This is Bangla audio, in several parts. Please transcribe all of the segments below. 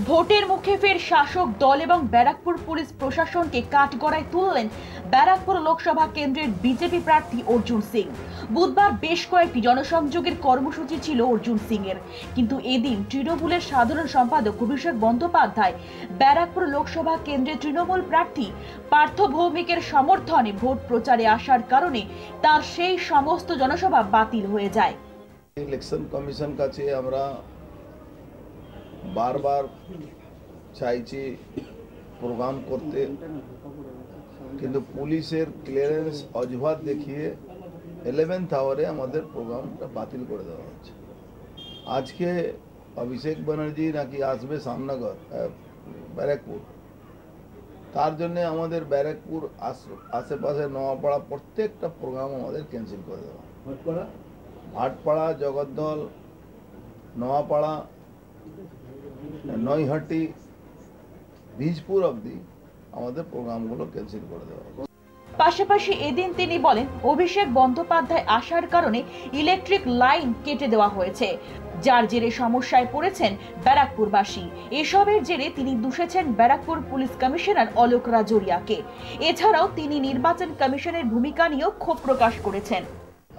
ভোটের মুখে ফের শাসক দল এবং ব্যারাকপুর পুলিশ প্রশাসনকে কাঠগড়ায় তুললেন ব্যারাকপুর লোকসভা কেন্দ্রের বিজেপি প্রার্থী অর্জুন সিং। বুধবার বেশ কয়েকটি জনসংযোগের কর্মসূচি ছিল অর্জুন সিং এর, কিন্তু এদিন তৃণমূলের সাধারণ সম্পাদক অভিষেক বন্দ্যোপাধ্যায় ব্যারাকপুর লোকসভা কেন্দ্রের তৃণমূল প্রার্থী পার্থ ভৌমিকের সমর্থনে ভোট প্রচারে আসার কারণে তার সেই সমস্ত জনসভা বাতিল হয়ে যায়। ইলেকশন কমিশন কাছে আমরা বারবার চাইছি প্রোগ্রাম করতে, কিন্তু পুলিশের ক্লিয়ারেন্স অজুহাত দেখিয়ে 11th আওয়ারে আমাদের প্রোগ্রামটা বাতিল করে দেওয়া হচ্ছে। আজকে অভিষেক ব্যানার্জি নাকি আসবে শ্যামনগর ব্যারাকপুর, তার জন্য আমাদের ব্যারাকপুর আশেপাশে নোয়াপাড়া প্রত্যেকটা প্রোগ্রাম আমাদের ক্যান্সেল করে দেওয়া। ভাটপাড়া, জগদ্দল, নোয়াপাড়া, নৈহাটি, বীজপুর অবধি আমাদের প্রোগ্রামগুলো ক্যান্সেল করে দেওয়া। পাশাপাশি এদিন তিনি বলেন অভিষেক বন্দ্যোপাধ্যায় আসার কারণে ইলেকট্রিক লাইন কেটে দেওয়া হয়েছে, যার জেরে সমস্যায় পড়েছেন ব্যারাকপুরবাসী। এসবের জেরে তিনি দুষেছেন ব্যারাকপুর পুলিশ কমিশনার অলোক রাজোরিয়াকে। এছাড়াও তিনি নির্বাচন কমিশনের ভূমিকা নিয়েও ক্ষোভ প্রকাশ করেছেন।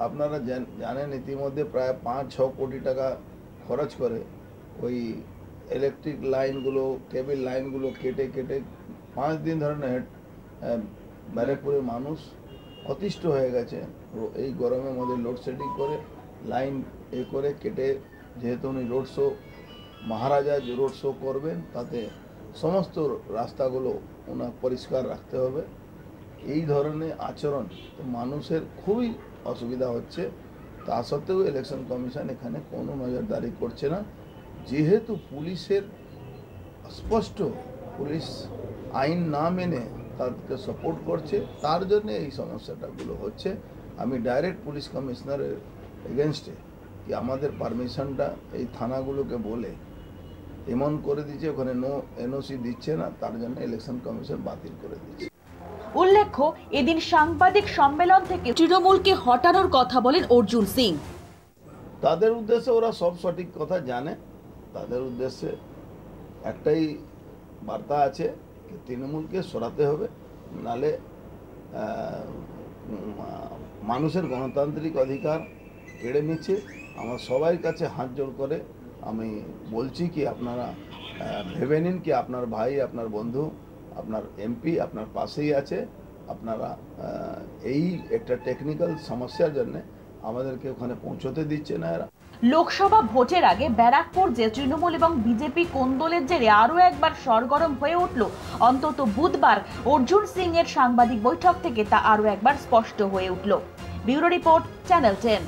আপনারা জানেন ইতিমধ্যে প্রায় 5-6 কোটি টাকা খরচ করে ওই ইলেকট্রিক লাইনগুলো, কেবল লাইনগুলো কেটে 5 দিন ধরে ব্যারাকপুরের মানুষ অতিষ্ঠ হয়ে গেছে। এই গরমের মধ্যে লোডশেডিং করে লাইন করে কেটে, যেহেতু উনি রোড শো মহারাজা যে রোড শো করবেন, তাতে সমস্ত রাস্তাগুলো ওনার পরিষ্কার রাখতে হবে। এই ধরনের আচরণ মানুষের খুবই অসুবিধা হচ্ছে। তা সত্ত্বেও ইলেকশন কমিশন এখানে কোনো নজরদারি করছে না, যেহেতু পুলিশের স্পষ্ট পুলিশ আইন না মেনে তাদেরকে সাপোর্ট করছে, তার জন্য এই সমস্যাটাগুলো হচ্ছে। আমি ডাইরেক্ট পুলিশ কমিশনারের এগেনস্টে কি আমাদের পারমিশনটা এই থানাগুলোকে বলে এমন করে দিচ্ছে, ওখানে এনওসি দিচ্ছে না, তার জন্য ইলেকশন কমিশন বাতিল করে দিচ্ছে। উল্লেখ্য, এদিন সাংবাদিক সম্মেলন থেকে তৃণমূলকে হটানোর কথা বলেন অর্জুন সিং। তাদের উদ্দেশ্যে ওরা সব সঠিক কথা জানে। তাদের উদ্দেশ্যে একটাই বার্তা আছে, তৃণমূলকে সরাতে হবে, নালে মানুষের গণতান্ত্রিক অধিকার কেড়ে নিচ্ছে। আমার সবাই কাছে হাত জোড় করে আমি বলছি কি আপনারা ভেবে নিন কি আপনার ভাই, আপনার বন্ধু, আপনার এমপি আপনার পাশেই আছে। আপনারা এই একটা টেকনিক্যাল সমস্যার জন্য আমাদেরকে ওখানে পৌঁছতে দিচ্ছে না এরা। লোকসভা ভোটের আগে ব্যারাকপুর যে তৃণমূল এবং বিজেপি কোন্দলের জেরে আরো একবার সরগরম হয়ে উঠল, অন্তত বুধবার অর্জুন সিং এর সাংবাদিক বৈঠক থেকে তা আরো একবার স্পষ্ট হয়ে উঠল। Bureau report, channel 10।